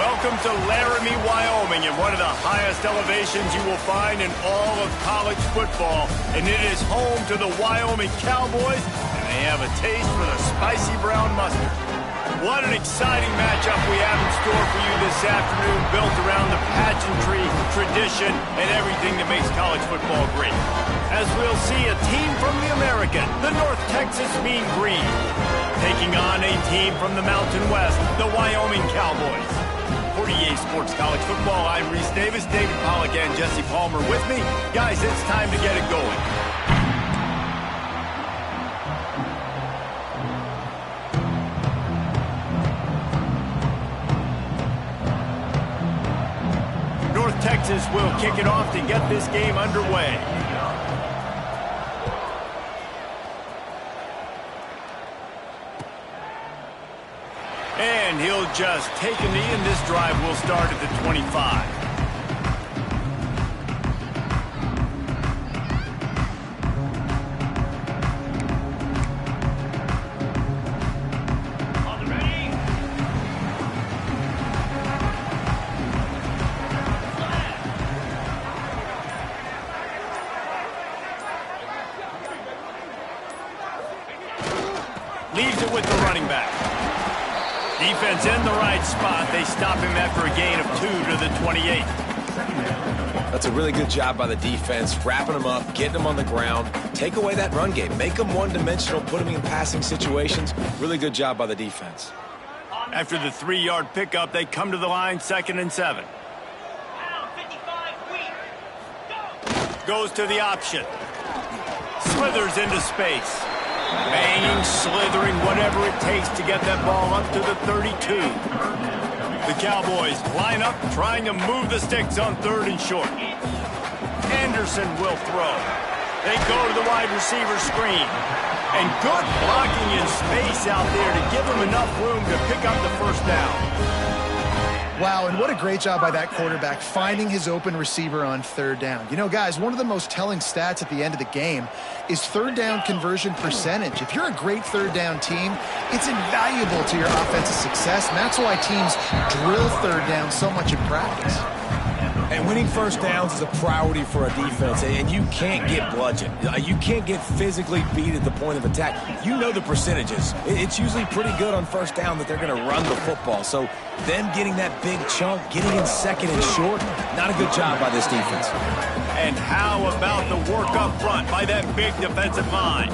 Welcome to Laramie, Wyoming, in one of the highest elevations you will find in all of college football. And it is home to the Wyoming Cowboys, and they have a taste for the spicy brown mustard. What an exciting matchup we have in store for you this afternoon, built around the pageantry, tradition, and everything that makes college football great. As we'll see a team from the American, the North Texas Mean Green, taking on a team from the Mountain West, the Wyoming Cowboys. For EA Sports College Football, I'm Reese Davis, David Pollack, and Jesse Palmer with me. Guys, it's time to get it going. North Texas will kick it off to get this game underway. And he'll just take a knee, and this drive will start at the 25. Leaves it with the running back. Defense in the right spot. They stop him after a gain of 2 to the 28. That's a really good job by the defense, wrapping him up, getting him on the ground. Take away that run game. Make him one-dimensional, put him in passing situations. Really good job by the defense. After the 3-yard pickup, they come to the line, 2nd and 7. Goes to the option. Slithers into space. Banging, slithering, whatever it takes to get that ball up to the 32. The Cowboys line up, trying to move the sticks on 3rd and short. Anderson will throw. They go to the wide receiver screen. And good blocking in space out there to give him enough room to pick up the first down. Wow, and what a great job by that quarterback finding his open receiver on 3rd down. You know, guys, one of the most telling stats at the end of the game is 3rd down conversion percentage. If you're a great 3rd down team, it's invaluable to your offensive success, and that's why teams drill 3rd down so much in practice. And winning first downs is a priority for a defense, and you can't get bludgeoned. You can't get physically beat at the point of attack. You know the percentages. It's usually pretty good on first down that they're going to run the football. So them getting that big chunk, getting in 2nd and short, not a good job by this defense. And how about the work up front by that big defensive line?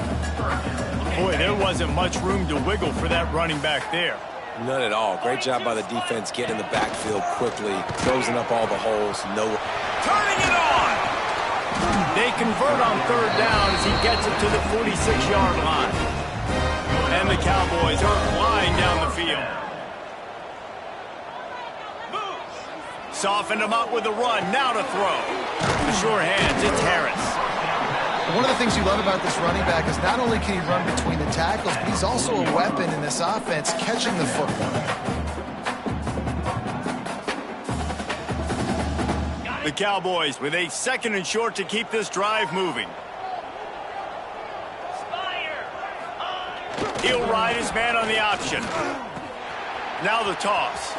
Boy, there wasn't much room to wiggle for that running back there. None at all. Great job by the defense getting in the backfield quickly, closing up all the holes. Turning it on! They convert on 3rd down as he gets it to the 46-yard line. And the Cowboys are flying down the field. Softened him up with a run. Now to throw. The sure hands, it's Harris. One of the things you love about this running back is not only can he run between the tackles, but he's also a weapon in this offense catching the football. The Cowboys with a 2nd and short to keep this drive moving. He'll ride his man on the option. Now the toss.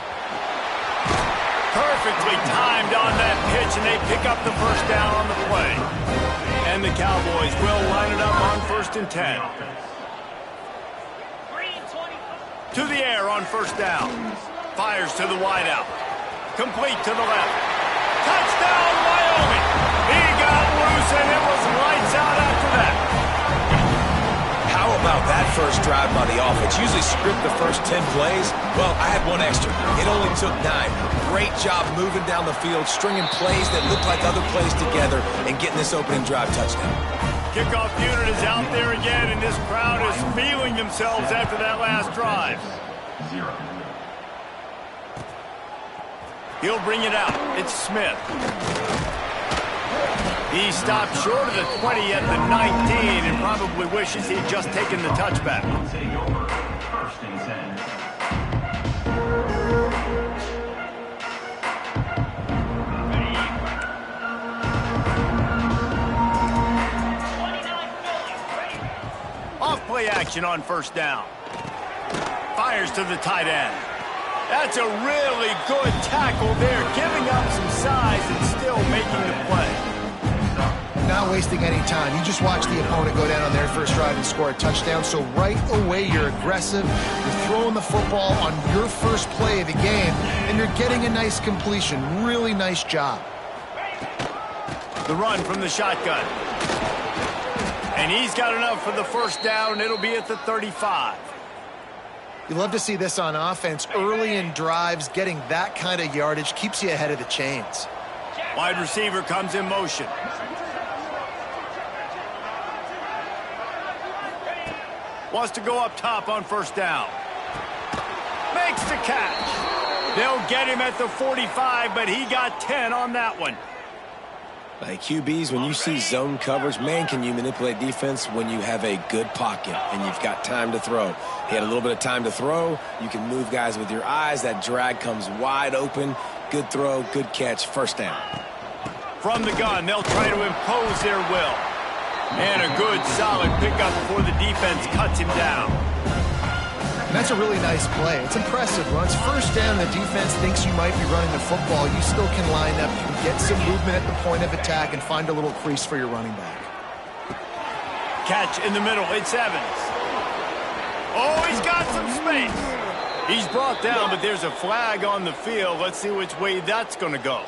Perfectly timed on that pitch, and they pick up the first down on the play. And the Cowboys will line it up on 1st and 10. To the air on 1st down. Fires to the wideout. Complete to the left. Touchdown, Wyoming! He got loose, and it was lights out after that. How about that first drive by the offense? Usually script the first 10 plays. Well, I had one extra. It only took 9. Great job moving down the field, stringing plays that look like other plays together, and getting this opening drive touchdown. Kickoff unit is out there again, and this crowd is feeling themselves after that last drive. He'll bring it out. It's Smith. He stopped short of the 20 at the 19 and probably wishes he had just taken the touchback. Off play action on 1st down. Fires to the tight end. That's a really good tackle there, giving up some size and still making the play. Not wasting any time. You just watch the opponent go down on their first drive and score a touchdown. So right away, you're aggressive. You're throwing the football on your first play of the game, and you're getting a nice completion. Really nice job. The run from the shotgun. And he's got enough for the first down. It'll be at the 35. You love to see this on offense. Early in drives, getting that kind of yardage keeps you ahead of the chains. Wide receiver comes in motion. Wants to go up top on first down. Makes the catch. They'll get him at the 45, but he got 10 on that one. Like QBs, when you see zone coverage, man, can you manipulate defense when you have a good pocket and you've got time to throw. He had a little bit of time to throw. You can move guys with your eyes. That drag comes wide open. Good throw, good catch, first down. From the gun, they'll try to impose their will. And a good, solid pickup before the defense cuts him down. And that's a really nice play. It's impressive. When it's first down, the defense thinks you might be running the football. You still can line up. You can get some movement at the point of attack and find a little crease for your running back. Catch in the middle. It's Evans. Oh, he's got some space. He's brought down, but there's a flag on the field. Let's see which way that's going to go.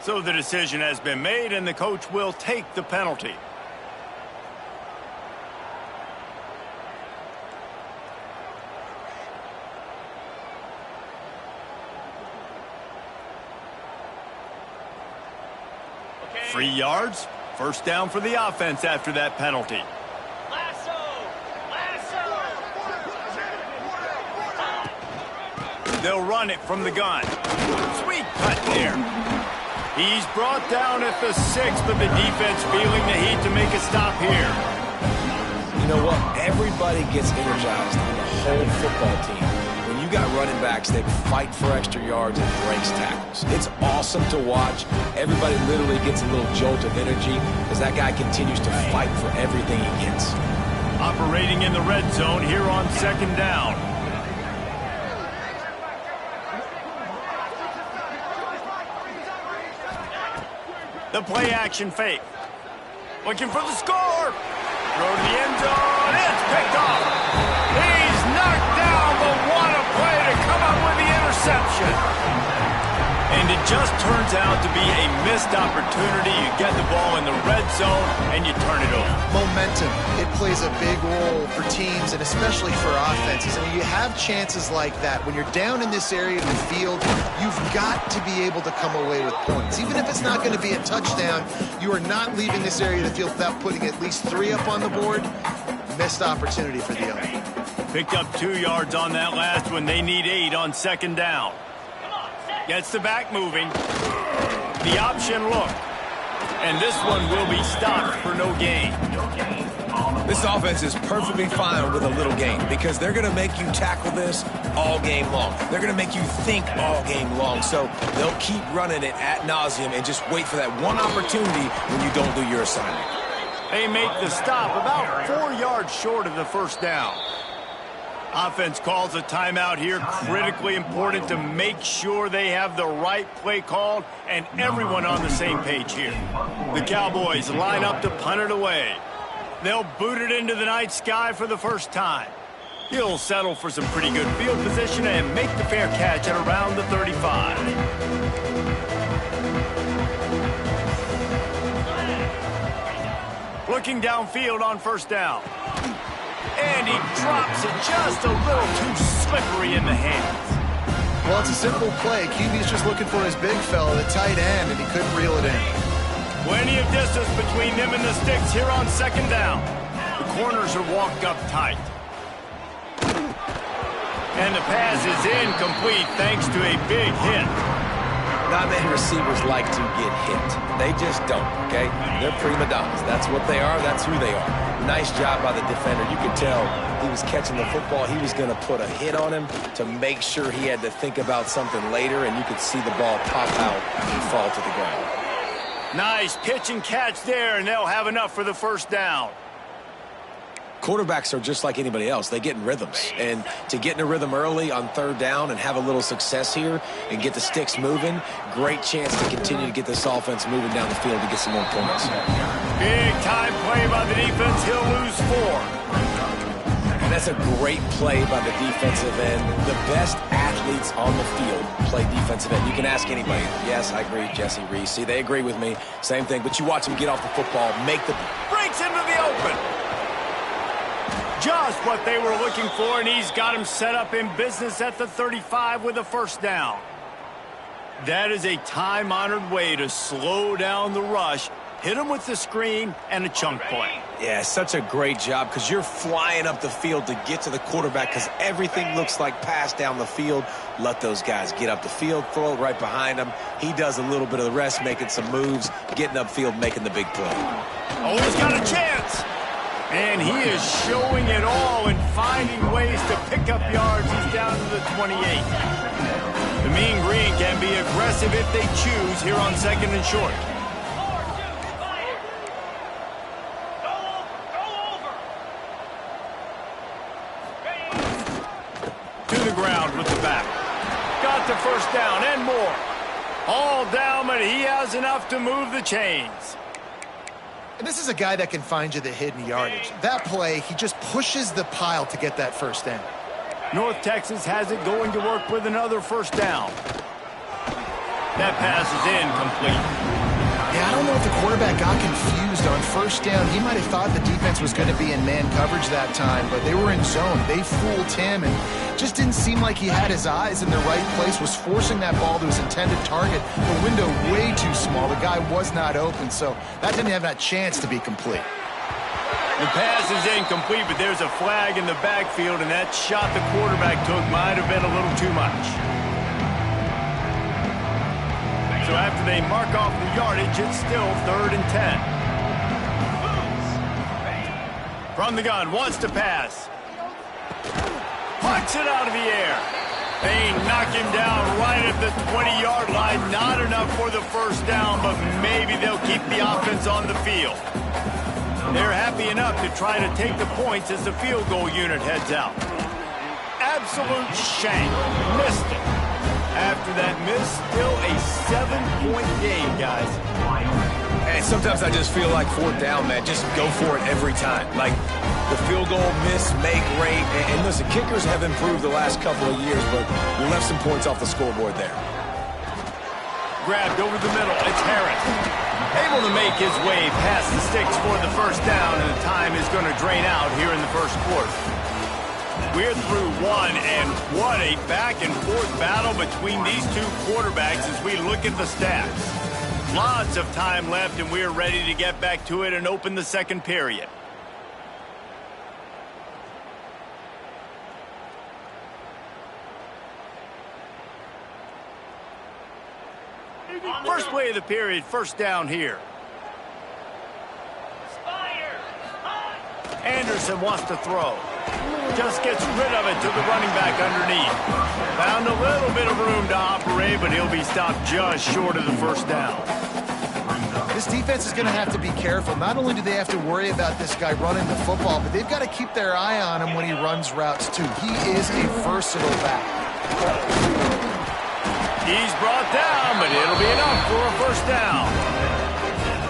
So the decision has been made, and the coach will take the penalty. Okay. 3 yards. First down for the offense after that penalty. They'll run it from the gun. Sweet cut there. He's brought down at the 6, but the defense feeling the heat to make a stop here. You know what? Everybody gets energized on the whole football team. When you got running backs that fight for extra yards and breaks tackles, it's awesome to watch. Everybody literally gets a little jolt of energy as that guy continues to fight for everything he gets. Operating in the red zone here on second down. The play-action fake. Looking for the score. Throw to the end zone. It's picked off. He's knocked down, but what a play to come up with the interception. And it just turns out to be a missed opportunity. You get the ball in the red zone, and you turn it over. Momentum. It plays a big role for teams and especially for offenses. And when you have chances like that, when you're down in this area of the field, you've got to be able to come away with points. Even if it's not going to be a touchdown, you are not leaving this area of the field without putting at least 3 up on the board. Missed opportunity for the other. Picked up 2 yards on that last one. They need 8 on second down. Gets the back moving. The option look. And this one will be stopped for no gain. This offense is perfectly fine with a little gain because they're going to make you tackle this all game long. They're going to make you think all game long. So they'll keep running it ad nauseum and just wait for that one opportunity when you don't do your assignment. They make the stop about 4 yards short of the first down. Offense calls a timeout here. Critically important to make sure they have the right play called and everyone on the same page here. The Cowboys line up to punt it away. They'll boot it into the night sky for the first time. He'll settle for some pretty good field position and make the fair catch at around the 35. Looking downfield on first down. And he drops it just a little too slippery in the hands. Well, it's a simple play. QB's just looking for his big fella, the tight end, and he couldn't reel it in. Plenty of distance between them and the sticks here on second down. The corners are walked up tight. And the pass is incomplete thanks to a big hit. Not many receivers like to get hit. They just don't, okay? They're prima donnas. That's what they are. That's who they are. Nice job by the defender. You could tell he was catching the football. He was going to put a hit on him to make sure he had to think about something later, and you could see the ball pop out and fall to the ground. Nice pitch and catch there, and they'll have enough for the first down. quarterbacks are just like anybody else. They get in rhythms. And to get in a rhythm early on third down and have a little success here and get the sticks moving, great chance to continue to get this offense moving down the field to get some more points. Big time play by the defense. He'll lose 4. And that's a great play by the defensive end. The best athletes on the field play defensive end. You can ask anybody. Yes, I agree, Jesse Reese. See, they agree with me. Same thing. But you watch them get off the football, make the... Breaks into the open. Just what they were looking for, and he's got him set up in business at the 35 with a first down. That is a time-honored way to slow down the rush, hit him with the screen, and a chunk play. Yeah, such a great job because you're flying up the field to get to the quarterback because everything looks like pass down the field. Let those guys get up the field, throw it right behind him. He does a little bit of the rest, making some moves, getting upfield, making the big play. Oh, he's got a chance. And he is showing it all and finding ways to pick up yards. He's down to the 28. The Mean Green can be aggressive if they choose here on 2nd and short. To the ground with the back. Got the first down and more. All down, but he has enough to move the chains. And this is a guy that can find you the hidden yardage. That play, he just pushes the pile to get that first down. North Texas has it going to work with another first down. That pass is incomplete. Yeah, I don't know if the quarterback got confused on first down. He might have thought the defense was going to be in man coverage that time, but they were in zone. They fooled him and just didn't seem like he had his eyes in the right place, was forcing that ball to his intended target. The window way too small. The guy was not open, so that didn't have that chance to be complete. The pass is incomplete, but there's a flag in the backfield, and that shot the quarterback took might have been a little too much. So after they mark off the yardage, it's still 3rd and 10. From the gun, wants to pass. Punts it out of the air. They knock him down right at the 20-yard line. Not enough for the first down, but maybe they'll keep the offense on the field. They're happy enough to try to take the points as the field goal unit heads out. Absolute shank. Missed it. After that miss, still a 7-point game, guys. And sometimes I just feel like 4th down, man. Just go for it every time. Like the field goal miss, make rate. And listen, kickers have improved the last couple of years, but we left some points off the scoreboard there. Grabbed over the middle. It's Harris. Able to make his way past the sticks for the first down, and the time is going to drain out here in the first quarter. We're through one, and what a back-and-forth battle between these two quarterbacks as we look at the stats. Lots of time left, and we're ready to get back to it and open the second period. First play of the period, first down here. Anderson wants to throw. Just gets rid of it to the running back underneath. Found a little bit of room to operate, but he'll be stopped just short of the first down. This defense is going to have to be careful. Not only do they have to worry about this guy running the football, but they've got to keep their eye on him when he runs routes, too. He is a versatile back. He's brought down, but it'll be enough for a first down.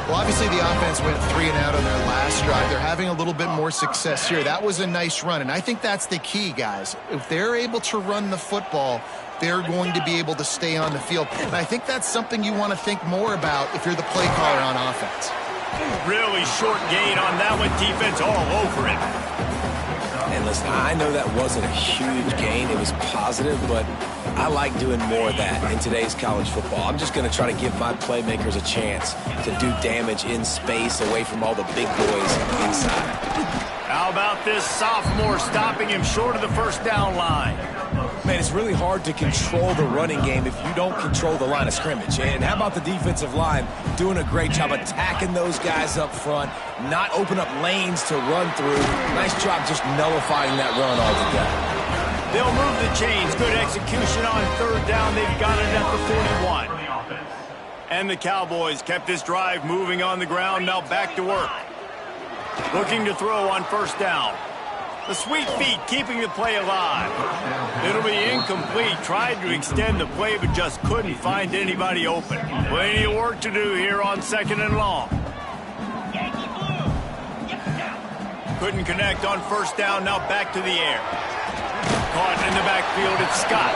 Well, obviously the offense went 3 and out on their last drive. They're having a little bit more success here. That was a nice run, and I think that's the key, guys. If they're able to run the football, they're going to be able to stay on the field. And I think that's something you want to think more about if you're the play caller on offense. Really short gain on that one. Defense all over it. And listen, I know that wasn't a huge gain. It was positive, but I like doing more of that in today's college football. I'm just going to try to give my playmakers a chance to do damage in space away from all the big boys inside. How about this sophomore stopping him short of the first down line? Man, it's really hard to control the running game if you don't control the line of scrimmage. And how about the defensive line doing a great job attacking those guys up front, not open up lanes to run through. Nice job just nullifying that run altogether. They'll move the chains. Good execution on third down. They've got it at the 41. And the Cowboys kept this drive moving on the ground. Now back to work. Looking to throw on first down. The sweet feet keeping the play alive. It'll be incomplete. Tried to extend the play, but just couldn't find anybody open. Plenty of work to do here on 2nd and long. Couldn't connect on first down. Now back to the air. Caught in the backfield. It's Scott.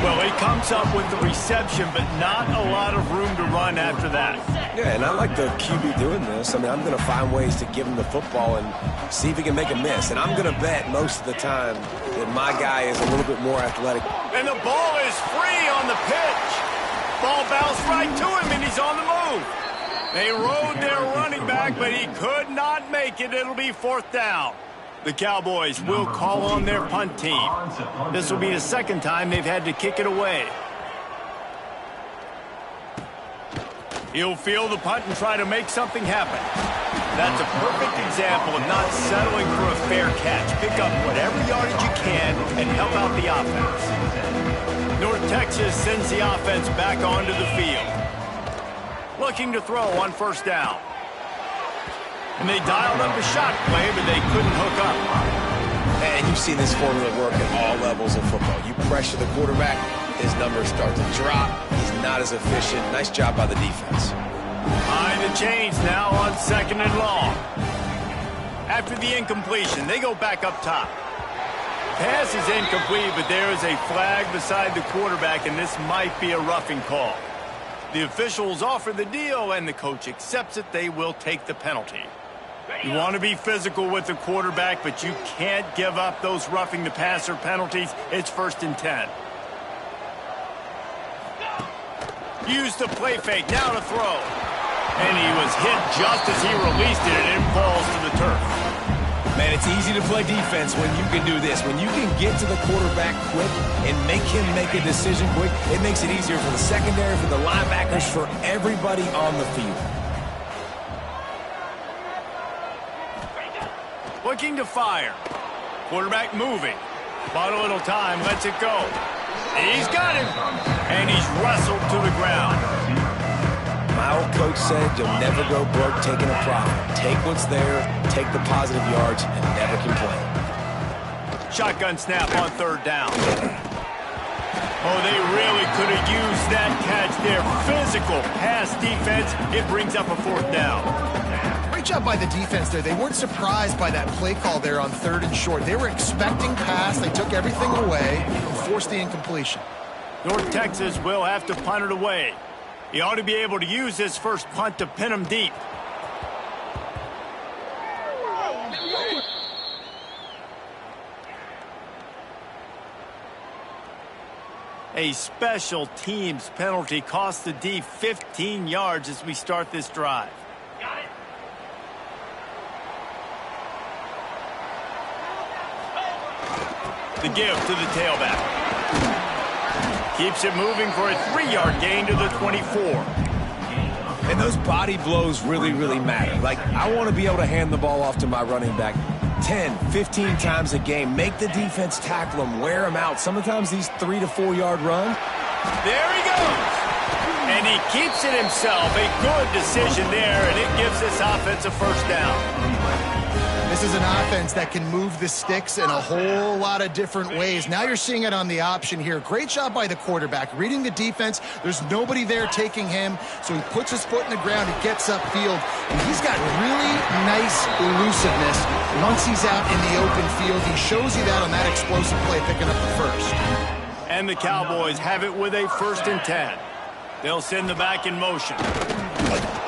Well, he comes up with the reception, but not a lot of room to run after that. Yeah, and I like the QB doing this. I mean, I'm going to find ways to give him the football and see if he can make a miss. And I'm going to bet most of the time that my guy is a little bit more athletic. And the ball is free on the pitch. Ball bounced right to him, and he's on the move. They rode their running back, but he could not make it. It'll be 4th down. The Cowboys will call on their punt team. This will be the 2nd time they've had to kick it away. He'll field the punt and try to make something happen. That's a perfect example of not settling for a fair catch. Pick up whatever yardage you can and help out the offense. North Texas sends the offense back onto the field. Looking to throw on first down. And they dialed up a shot play, but they couldn't hook up. And you see this formula work at all levels of football. You pressure the quarterback, his numbers start to drop. He's not as efficient. Nice job by the defense. Behind the chains now on 2nd and long. After the incompletion, they go back up top. Pass is incomplete, but there is a flag beside the quarterback, and this might be a roughing call. The officials offer the deal, and the coach accepts it. They will take the penalty. You want to be physical with the quarterback, but you can't give up those roughing the passer penalties. It's 1st and 10. Use the play fake now to throw. And he was hit just as he released it, and it falls to the turf. Man, it's easy to play defense when you can do this. When you can get to the quarterback quick and make him make a decision quick, it makes it easier for the secondary, for the linebackers, for everybody on the field. Looking to fire. Quarterback moving. Bought a little time, lets it go. He's got him. And he's wrestled to the ground. My old coach said you'll never go broke taking a profit. Take what's there, take the positive yards, and never complain. Shotgun snap on 3rd down. Oh, they really could have used that catch there. Physical pass defense. It brings up a 4th down. Great job by the defense there. They weren't surprised by that play call there on 3rd and short. They were expecting pass. They took everything away and forced the incompletion. North Texas will have to punt it away. He ought to be able to use his first punt to pin him deep. A special teams penalty cost the D 15 yards as we start this drive. The give to the tailback. Keeps it moving for a 3-yard gain to the 24. And those body blows really, really matter. Like, I want to be able to hand the ball off to my running back 10, 15 times a game. Make the defense tackle him, wear him out. Sometimes these 3 to 4 yard runs. There he goes. And he keeps it himself. A good decision there, and it gives this offense a 1st down. This is an offense that can move the sticks in a whole lot of different ways. Now you're seeing it on the option here. Great job by the quarterback. Reading the defense, there's nobody there taking him, so he puts his foot in the ground, he gets upfield, and he's got really nice elusiveness. Once he's out in the open field, he shows you that on that explosive play, picking up the 1st. And the Cowboys have it with a 1st and 10. They'll send the back in motion.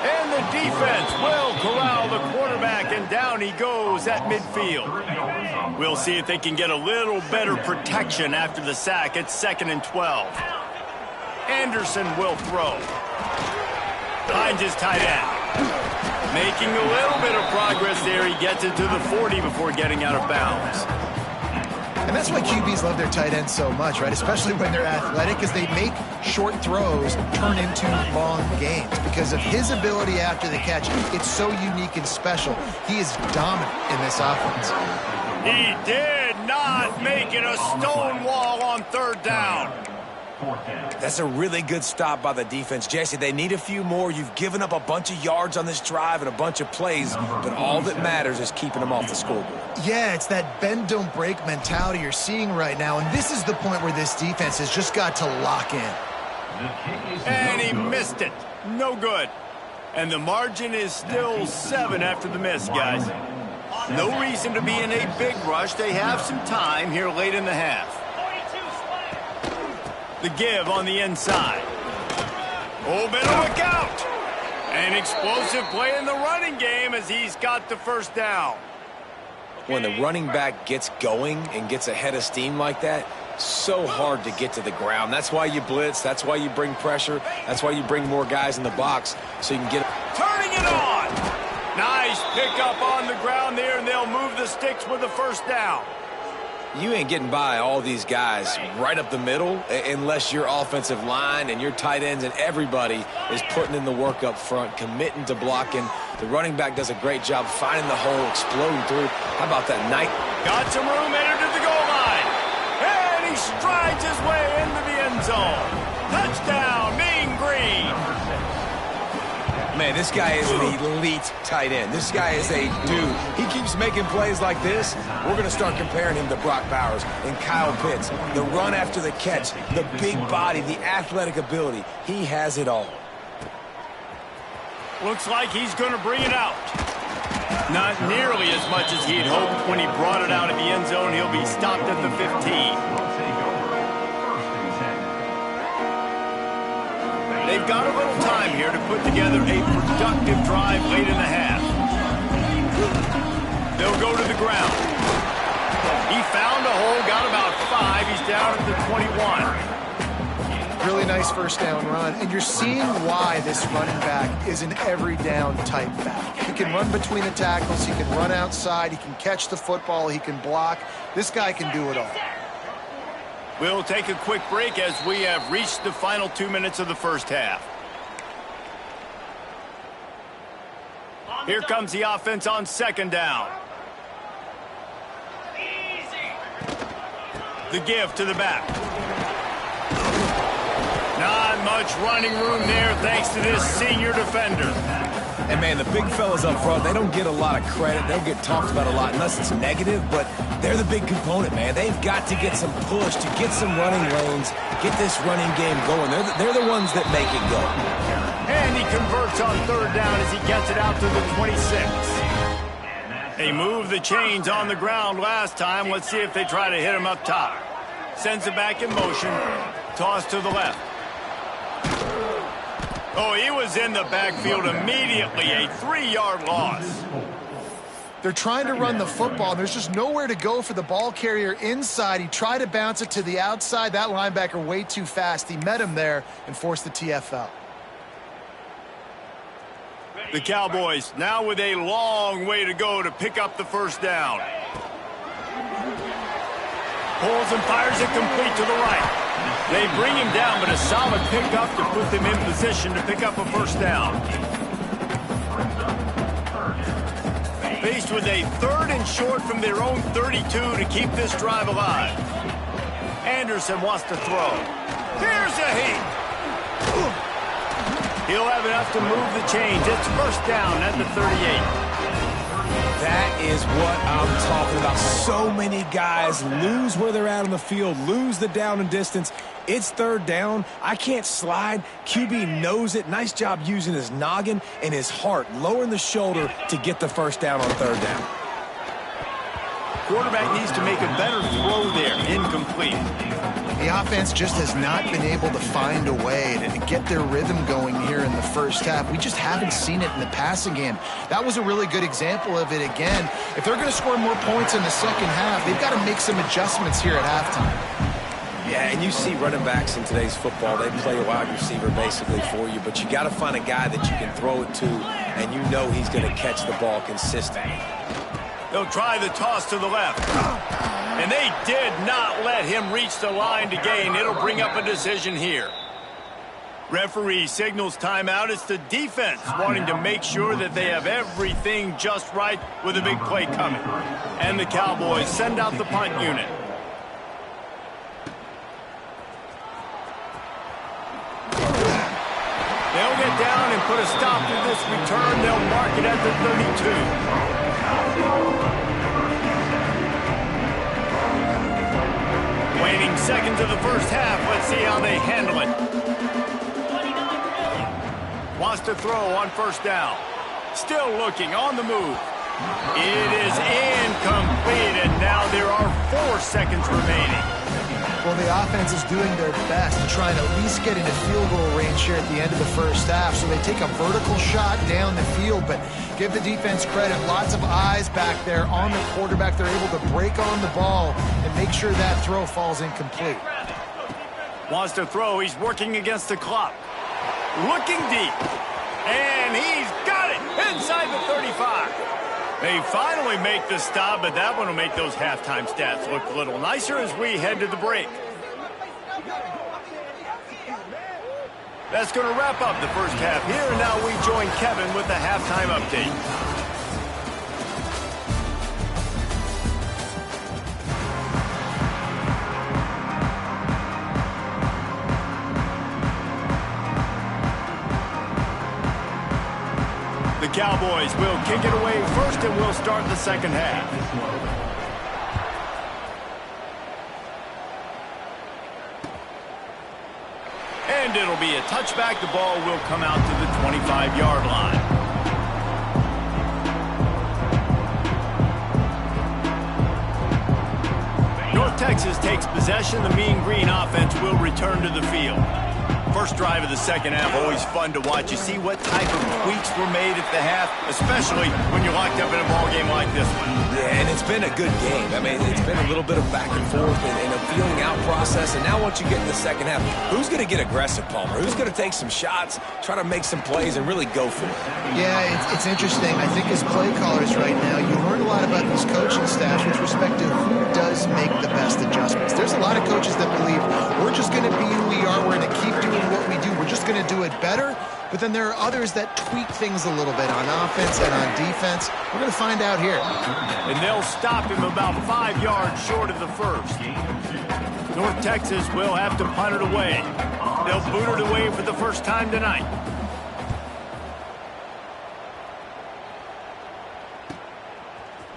And the defense will corral the quarterback, and down he goes at midfield. We'll see if they can get a little better protection after the sack. It's 2nd and 12. Anderson will throw. Finds his tight end. Making a little bit of progress there. He gets it to the 40 before getting out of bounds. And that's why QBs love their tight ends so much, right? Especially when they're athletic, because they make short throws turn into long gains. Because of his ability after the catch, it's so unique and special. He is dominant in this offense. He did not make it a stone wall on 3rd down. That's a really good stop by the defense. Jesse, they need a few more. You've given up a bunch of yards on this drive and a bunch of plays, but all that matters is keeping them off the scoreboard. Yeah, it's that bend, don't break mentality you're seeing right now, and this is the point where this defense has just got to lock in. And he missed it. No good. And the margin is still 7 after the miss, guys. No reason to be in a big rush. They have some time here late in the half. The give on the inside. Oh, better look out. An explosive play in the running game as he's got the first down. When the running back gets going and gets ahead of steam like that, so hard to get to the ground. That's why you blitz. That's why you bring pressure. That's why you bring more guys in the box so you can get... Turning it on. Nice pickup on the ground there, and they'll move the sticks with the first down. You ain't getting by all these guys right up the middle unless your offensive line and your tight ends and everybody is putting in the work up front, committing to blocking. The running back does a great job finding the hole, exploding through. How about that night? Got some room, entered to the goal line. And he strides his way into the end zone. Touchdown, Mean Green. Man, this guy is an elite tight end. This guy is a dude. He keeps making plays like this. We're going to start comparing him to Brock Bowers and Kyle Pitts. The run after the catch, the big body, the athletic ability. He has it all. Looks like he's going to bring it out. Not nearly as much as he'd hoped when he brought it out of the end zone. He'll be stopped at the 15. They've got a little time here to put together a productive drive late in the half. They'll go to the ground. He found a hole, got about 5. He's down at the 21. Really nice first down run, and you're seeing why this running back is an every down type back. He can run between the tackles, he can run outside, he can catch the football, he can block. This guy can do it all. We'll take a quick break as we have reached the final 2 minutes of the first half. Here comes the offense on second down. The give to the back. Not much running room there thanks to this senior defender. And, man, the big fellas up front, they don't get a lot of credit. They don't get talked about a lot unless it's negative, but they're the big component, man. They've got to get some push, to get some running lanes, get this running game going. They're the ones that make it go. And he converts on third down as he gets it out to the 26. They moved the chains on the ground last time. Let's see if they try to hit him up top. Sends it back in motion. Toss to the left. Oh, he was in the backfield immediately. A 3-yard loss. They're trying to run the football. There's just nowhere to go for the ball carrier inside. He tried to bounce it to the outside. That linebacker way too fast. He met him there and forced the TFL. The Cowboys now with a long way to go to pick up the first down. Pulls and fires it complete to the right. They bring him down, but a solid pickup to put them in position to pick up a first down. Faced with a 3rd and short from their own 32 to keep this drive alive. Anderson wants to throw. Here's a heat. He'll have enough to move the chains. It's first down at the 38. That is what I'm talking about. So many guys lose where they're at on the field, lose the down and distance. It's third down. I can't slide. QB knows it. Nice job using his noggin and his heart, lowering the shoulder to get the first down on third down. Quarterback needs to make a better throw there. Incomplete. The offense just has not been able to find a way to get their rhythm going here in the first half. We just haven't seen it in the passing game. That was a really good example of it again. If they're going to score more points in the second half, they've got to make some adjustments here at halftime. Yeah, and you see running backs in today's football, they play a wide receiver basically for you, but you got to find a guy that you can throw it to, and you know he's going to catch the ball consistently. They'll try the toss to the left. And they did not let him reach the line to gain. It'll bring up a decision here. Referee signals timeout. It's the defense wanting to make sure that they have everything just right with a big play coming. And the Cowboys send out the punt unit. put a stop to this return. They'll mark it at the 32. Waning seconds of the first half. Let's see how they handle it. Wants to throw on first down. Still looking on the move. It is incomplete, and now there are 4 seconds remaining. Well, the offense is doing their best to try and at least get into field goal range here at the end of the first half. So they take a vertical shot down the field, but give the defense credit. Lots of eyes back there on the quarterback. They're able to break on the ball and make sure that throw falls incomplete. Wants to throw. He's working against the clock. Looking deep. And he's got it inside the 35. They finally make the stop, but that one will make those halftime stats look a little nicer as we head to the break. That's going to wrap up the first half here, and now we join Kevin with the halftime update. The Cowboys will kick it away first, and we'll start the second half. And it'll be a touchback. The ball will come out to the 25-yard line. North Texas takes possession. The Mean Green offense will return to the field. First drive of the second half, always fun to watch. You see what type of tweaks were made at the half, especially when you're locked up in a ball game like this one. Yeah, and it's been a good game. I mean, it's been a little bit of back and forth and a feeling out process. And now once you get in the second half, who's going to get aggressive, Palmer? Who's going to take some shots, try to make some plays, and really go for it? Yeah, it's interesting. I think as play callers right now, you learn a lot about these coaching staffs with respect to who does make the best adjustments. There's a lot of coaches that believe we're just going to be who we are. We're going to keep doing what we do. We're just going to do it better. But then there are others that tweak things a little bit on offense and on defense. We're going to find out here. And they'll stop him about 5 yards short of the first. North Texas will have to punt it away. They'll boot it away for the first time tonight.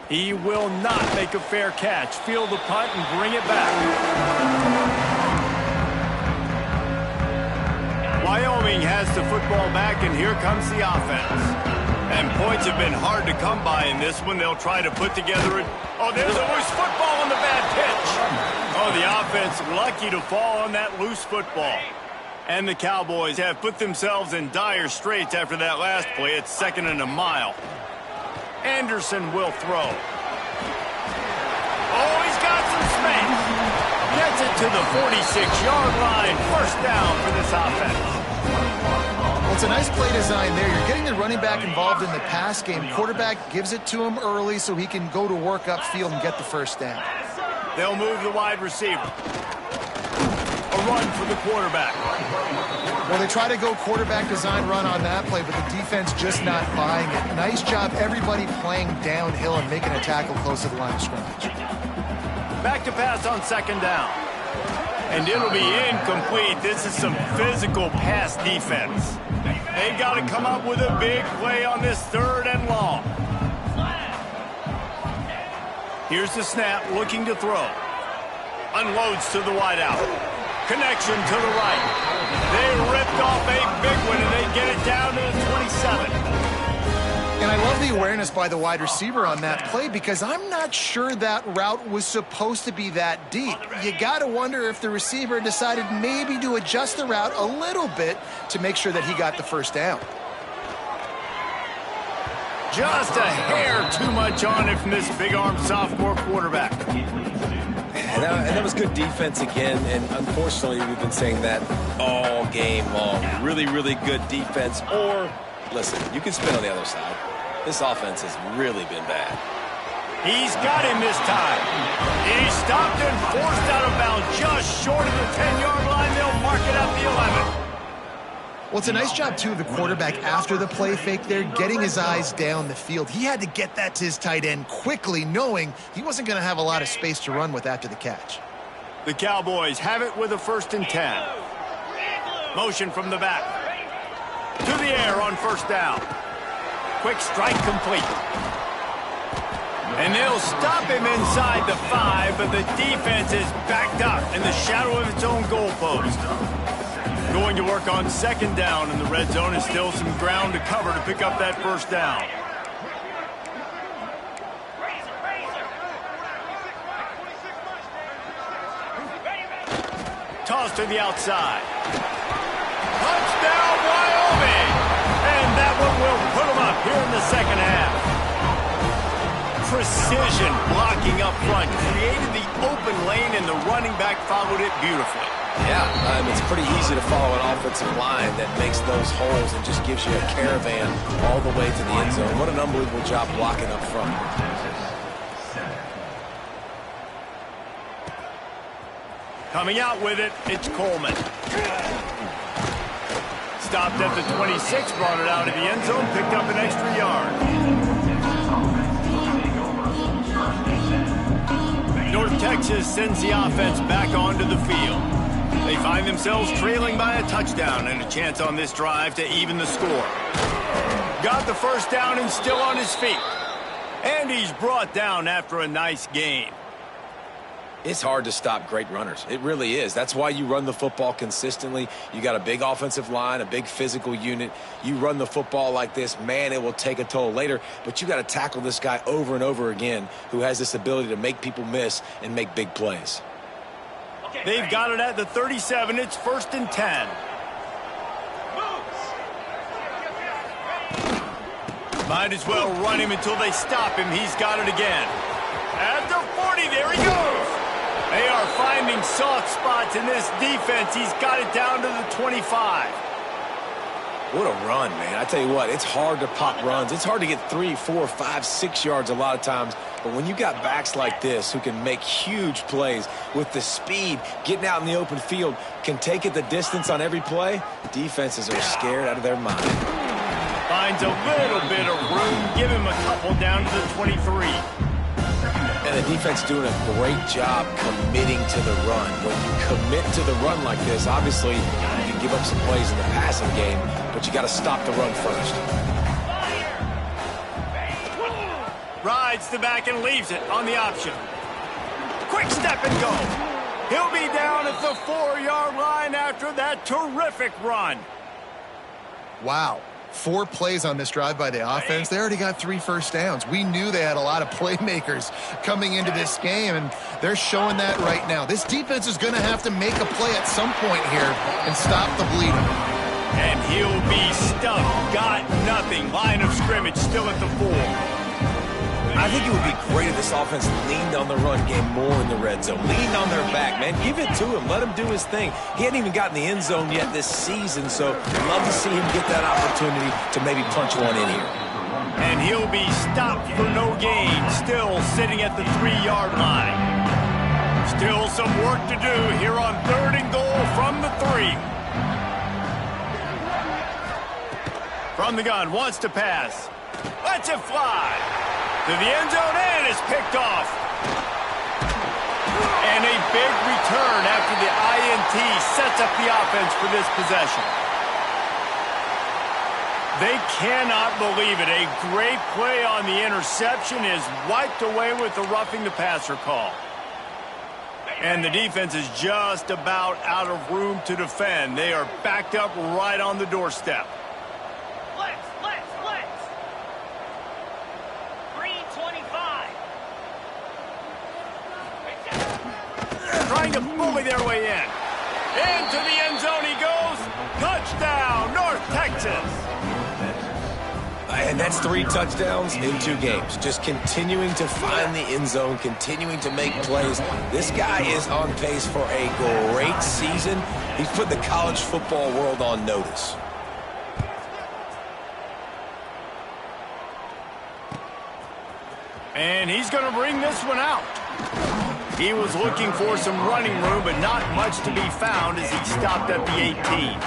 He will not make a fair catch. Field the punt and bring it back. Wyoming has the football back, and here comes the offense. And points have been hard to come by in this one. They'll try to put together it. Oh, there's a loose football on the bad pitch. Oh, the offense lucky to fall on that loose football. And the Cowboys have put themselves in dire straits after that last play. It's 2nd and a mile. Anderson will throw. Oh, he's got some space. Gets it to the 46-yard line. First down for this offense. Well, it's a nice play design there. You're getting the running back involved in the pass game. Quarterback gives it to him early so he can go to work upfield and get the first down. They'll move the wide receiver. A run for the quarterback. Well, they try to go quarterback design run on that play, but the defense just not buying it. Nice job, everybody playing downhill and making a tackle close to the line of scrimmage. Back to pass on second down. And it'll be incomplete. This is some physical pass defense. They've got to come up with a big play on this 3rd and long. Here's the snap, looking to throw. Unloads to the wideout. Connection to the right. They ripped off a big one, and they get it down to the 27. And I love the awareness by the wide receiver on that play because I'm not sure that route was supposed to be that deep. You got to wonder if the receiver decided maybe to adjust the route a little bit to make sure that he got the first down. Just a hair too much on it from this big-armed sophomore quarterback. And that was good defense again, and unfortunately we've been saying that all game long. Really, really good defense. Or, listen, you can spin on the other side. This offense has really been bad. He's got him this time. He stopped and forced out of bounds just short of the 10-yard line. They'll mark it at the 11. Well, it's a nice job, too, of the quarterback after the play fake there, getting his eyes down the field. He had to get that to his tight end quickly, knowing he wasn't going to have a lot of space to run with after the catch. The Cowboys have it with a 1st and 10. Motion from the back. To the air on first down. Quick strike complete. And they'll stop him inside the 5, but the defense is backed up in the shadow of its own goalpost. Going to work on second down, and the red zone is still some ground to cover to pick up that first down. Toss to the outside. Touchdown, Wyoming! And that one will put them up here in the second half. Precision blocking up front created the open lane, and the running back followed it beautifully. Yeah, it's pretty easy to follow an offensive line that makes those holes and just gives you a caravan all the way to the end zone. What an unbelievable job blocking up front. Coming out with it, it's Coleman. Stopped at the 26, brought it out of the end zone, picked up an extra yard. North Texas sends the offense back onto the field. They find themselves trailing by a touchdown and a chance on this drive to even the score. Got the first down and still on his feet. And he's brought down after a nice gain. It's hard to stop great runners. It really is. That's why you run the football consistently. You got a big offensive line, a big physical unit. You run the football like this, man, it will take a toll later. But you got to tackle this guy over and over again who has this ability to make people miss and make big plays. They've got it at the 37. It's 1st and 10. Might as well run him until they stop him. He's got it again. At the 40, there he goes. They are finding soft spots in this defense. He's got it down to the 25. What a run, man. I tell you what, it's hard to pop runs. It's hard to get 3, 4, 5, 6 yards a lot of times. But when you got backs like this who can make huge plays with the speed, getting out in the open field, can take it the distance on every play, defenses are scared out of their mind. Finds a little bit of room. Give him a couple down to the 23. And the defense doing a great job committing to the run. When you commit to the run like this, obviously you can give up some plays in the passing game, but you got to stop the run first. Rides the back and leaves it on the option. Quick step and go. He'll be down at the 4-yard line after that terrific run. Wow. 4 plays on this drive by the offense. They already got 3 first downs. We knew they had a lot of playmakers coming into this game, and they're showing that right now. This defense is going to have to make a play at some point here and stop the bleeding. And he'll be stuffed. Got nothing. Line of scrimmage still at the 4. I think it would be great if this offense leaned on the run game more in the red zone. Leaned on their back, man. Give it to him. Let him do his thing. He hadn't even gotten the end zone yet this season, so love to see him get that opportunity to maybe punch one in here. And he'll be stopped for no gain, still sitting at the 3-yard line. Still some work to do here on 3rd and goal from the 3. From the gun, wants to pass. Lets it fly. To the end zone, and is picked off. And a big return after the INT sets up the offense for this possession. They cannot believe it. A great play on the interception is wiped away with the roughing the passer call. And the defense is just about out of room to defend. They are backed up right on the doorstep. Trying to bully their way in. Into the end zone he goes. Touchdown, North Texas. And that's 3 touchdowns in 2 games. Just continuing to find the end zone, continuing to make plays. This guy is on pace for a great season. He's put the college football world on notice. And he's going to bring this one out. He was looking for some running room, but not much to be found as he stopped at the 18.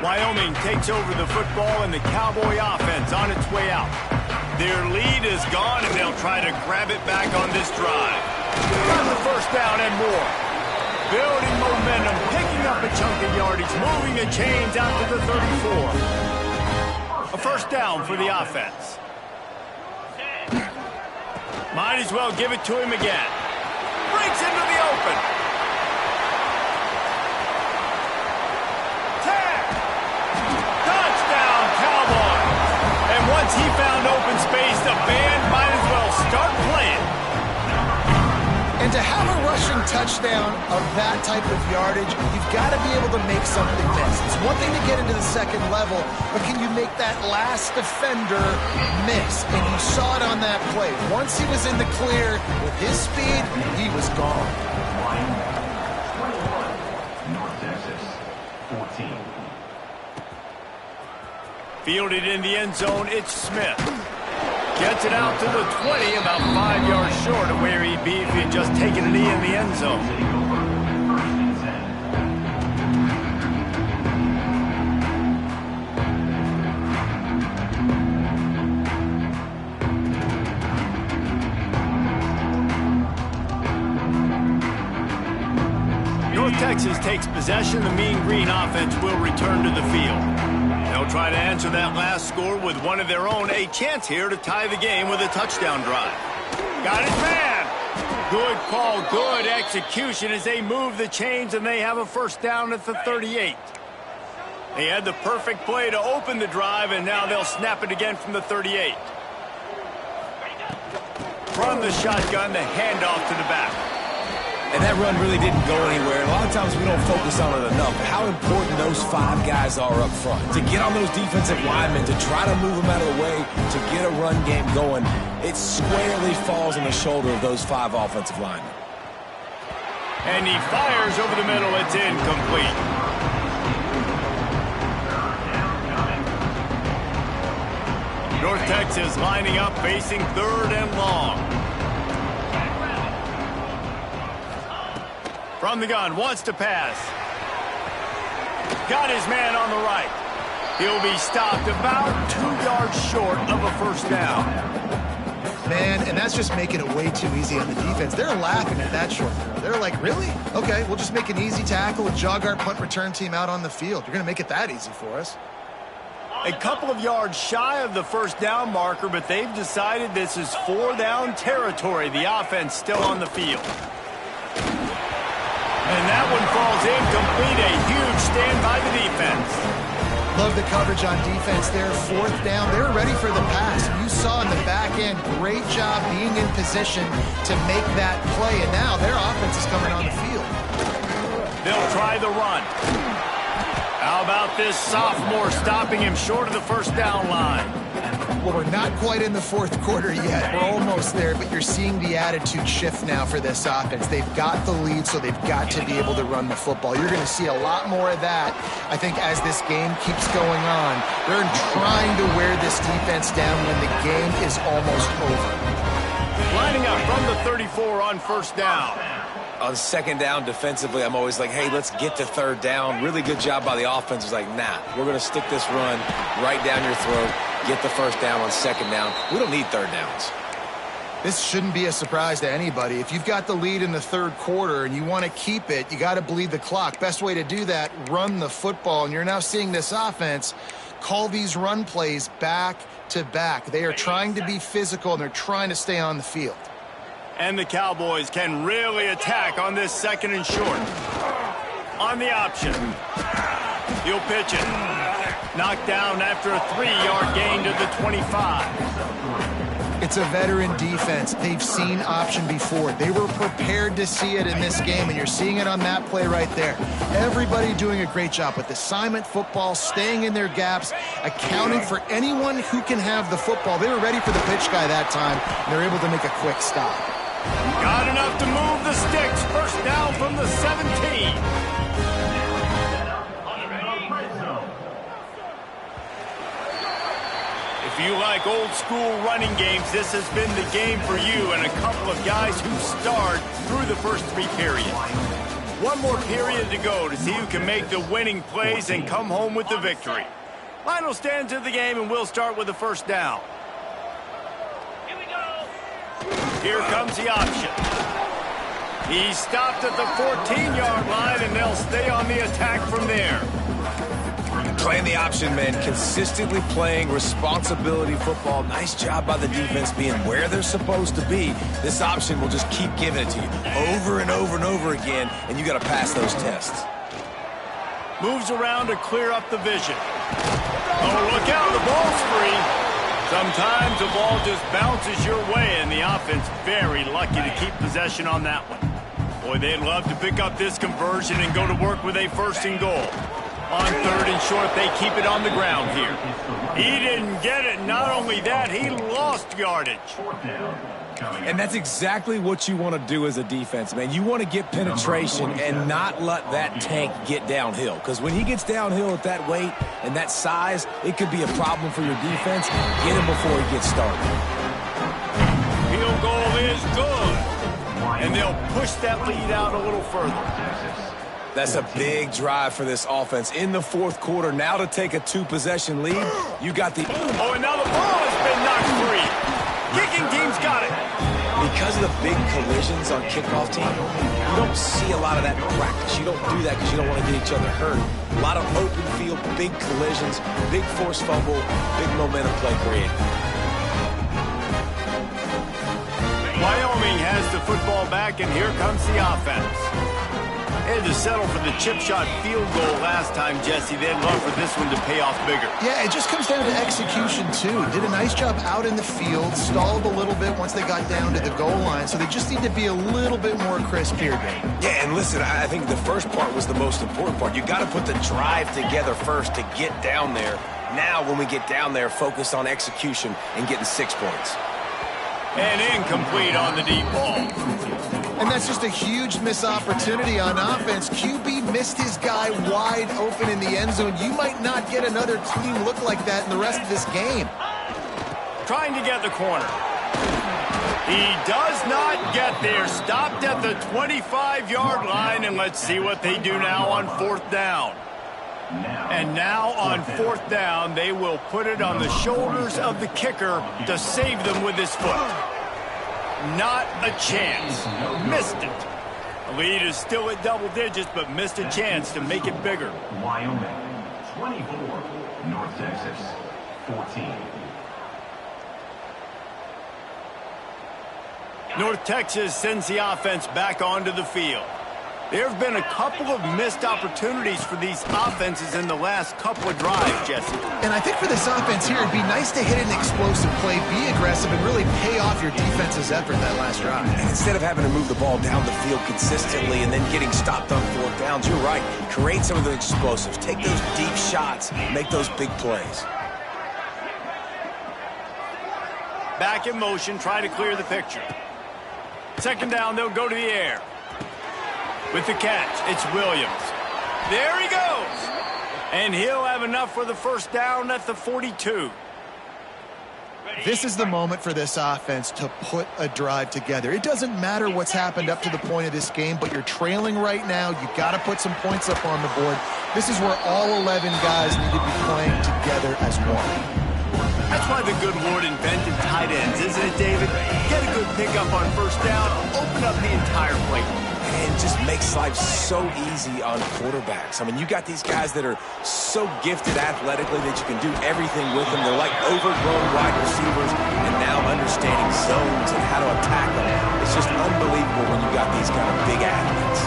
Wyoming takes over the football, and the Cowboy offense on its way out. Their lead is gone, and they'll try to grab it back on this drive. Got the first down and more. Building momentum, picking up a chunk of yardage, moving the chains out to the 34. A first down for the offense. Might as well give it to him again. Breaks into the open. Touchdown, Cowboys! And once he found open space, the band might as well start playing. And to have a rushing touchdown of that type of yardage, you've got to be able to make something miss. It's one thing to get into the second level, but can you make that last defender miss? And you saw it on that play. Once he was in the clear with his speed, he was gone. North Texas, 14. Fielded in the end zone, it's Smith. Gets it out to the 20, about 5 yards short of where he'd be if he had just taken a knee in the end zone. North Texas takes possession. The Mean Green offense will return to the field. They'll try to answer that last score with one of their own. A chance here to tie the game with a touchdown drive. Got his man. Good call, good execution as they move the chains and they have a first down at the 38. They had the perfect play to open the drive and now they'll snap it again from the 38. From the shotgun, the handoff to the back. And that run really didn't go anywhere. A lot of times we don't focus on it enough. How important those 5 guys are up front. To get on those defensive linemen, to try to move them out of the way, to get a run game going, it squarely falls on the shoulder of those 5 offensive linemen. And he fires over the middle. It's incomplete. North Texas lining up, facing 3rd and long. From the gun, wants to pass. Got his man on the right. He'll be stopped about 2 yards short of a first down. Man, and that's just making it way too easy on the defense. They're laughing at that short throw. They're like, really? Okay, we'll just make an easy tackle and jog our punt return team out on the field. You're going to make it that easy for us. A couple of yards shy of the first down marker, but they've decided this is 4-down territory. The offense still on the field. And that one falls incomplete. A huge stand by the defense. Love the coverage on defense there. 4th down. They're ready for the pass. You saw in the back end, great job being in position to make that play. And now their offense is coming on the field. They'll try the run. How about this sophomore stopping him short of the first down line? Well, we're not quite in the 4th quarter yet. We're almost there, but you're seeing the attitude shift now for this offense. They've got the lead, so they've got to be able to run the football. You're going to see a lot more of that, I think, as this game keeps going on. They're trying to wear this defense down when the game is almost over. Lining up from the 34 on first down. On 2nd down defensively, I'm always like, hey, let's get to 3rd down. Really good job by the offense. It's like, nah, we're going to stick this run right down your throat. Get the first down on 2nd down. We don't need 3rd downs. This shouldn't be a surprise to anybody. If you've got the lead in the 3rd quarter and you want to keep it, you got to bleed the clock. Best way to do that, run the football. And you're now seeing this offense call these run plays back to back. They are trying to be physical and they're trying to stay on the field. And the Cowboys can really attack on this 2nd and short. On the option. He'll pitch it. Knocked down after a 3-yard gain to the 25. It's a veteran defense. They've seen option before. They were prepared to see it in this game, and you're seeing it on that play right there. Everybody doing a great job with assignment football, staying in their gaps, accounting for anyone who can have the football. They were ready for the pitch guy that time, and they're able to make a quick stop. Got enough to move the sticks. First down from the 17. If you like old school running games, this has been the game for you and a couple of guys who starred through the first 3 periods. One more period to go to see who can make the winning plays and come home with the victory. Final stands of the game, and we'll start with the first down. Here comes the option. He stopped at the 14-yard line, and they'll stay on the attack from there. Playing the option, man. Consistently playing responsibility football. Nice job by the defense being where they're supposed to be. This option will just keep giving it to you over and over and over again, and you got to pass those tests. Moves around to clear up the vision. Oh, look out, the ball's free. Sometimes the ball just bounces your way, and the offense very lucky to keep possession on that one. Boy, they'd love to pick up this conversion and go to work with a 1st and goal. On 3rd and short, they keep it on the ground here. He didn't get it. Not only that, he lost yardage. And that's exactly what you want to do as a defense, man. You want to get penetration and not let that tank get downhill. Because when he gets downhill at that weight and that size, it could be a problem for your defense. Get him before he gets started. Field goal is good. And they'll push that lead out a little further. That's a big drive for this offense in the 4th quarter. Now to take a 2-possession lead, you got the... Oh, and now the ball has been knocked free. Kicking team's got it. Because of the big collisions on kickoff team, you don't see a lot of that in practice. You don't do that because you don't want to get each other hurt. A lot of open field, big collisions, big forced fumble, big momentum play created. Wyoming has the football back, and here comes the offense. They had to settle for the chip shot field goal last time, Jesse. They'd love for this one to pay off bigger. Yeah, it just comes down to execution, too. Did a nice job out in the field, stalled a little bit once they got down to the goal line, so they just need to be a little bit more crisp here, Dave. Yeah, and listen, I think the first part was the most important part. You got to put the drive together first to get down there. Now, when we get down there, focus on execution and getting 6 points. And incomplete on the deep ball. And that's just a huge missed opportunity on offense. QB missed his guy wide open in the end zone. You might not get another team look like that in the rest of this game. Trying to get the corner. He does not get there. Stopped at the 25-yard line, and let's see what they do now on 4th down. And now on 4th down, they will put it on the shoulders of the kicker to save them with his foot. Not a chance. Missed it. The lead is still at double digits, but missed a chance to make it bigger. Wyoming, 24. North Texas, 14. North Texas sends the offense back onto the field. There have been a couple of missed opportunities for these offenses in the last couple of drives, Jesse. And I think for this offense here, it'd be nice to hit an explosive play, be aggressive, and really pay off your defense's effort that last drive. And instead of having to move the ball down the field consistently and then getting stopped on 4th downs, you're right. Create some of the explosives. Take those deep shots. Make those big plays. Back in motion, try to clear the picture. 2nd down, they'll go to the air. With the catch, it's Williams. There he goes. And he'll have enough for the 1st down at the 42. This is the moment for this offense to put a drive together. It doesn't matter what's happened up to the point of this game, but you're trailing right now. You've got to put some points up on the board. This is where all 11 guys need to be playing together as one. That's why the good Lord invented tight ends, isn't it, David? Get a good pickup on 1st down, open up the entire plate. And just makes life so easy on quarterbacks. I mean, you got these guys that are so gifted athletically that you can do everything with them. They're like overgrown wide receivers, and now understanding zones and how to attack them. It's just unbelievable when you got these kind of big athletes.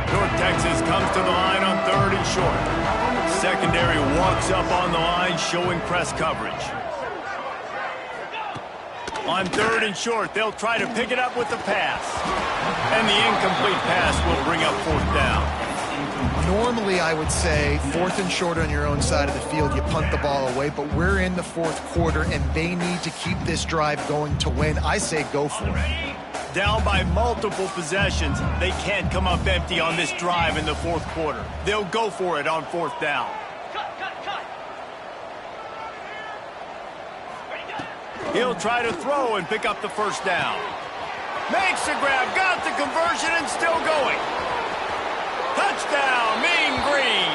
North Texas comes to the line on 3rd and short. Secondary walks up on the line, showing press coverage. On 3rd and short, they'll try to pick it up with the pass. And the incomplete pass will bring up 4th down. Normally, I would say 4th and short on your own side of the field, you punt the ball away, but we're in the 4th quarter, and they need to keep this drive going to win. I say go for it. Down by multiple possessions, they can't come up empty on this drive in the 4th quarter. They'll go for it on 4th down. He'll try to throw and pick up the 1st down. Makes the grab, got the conversion, and still going. Touchdown, Mean Green.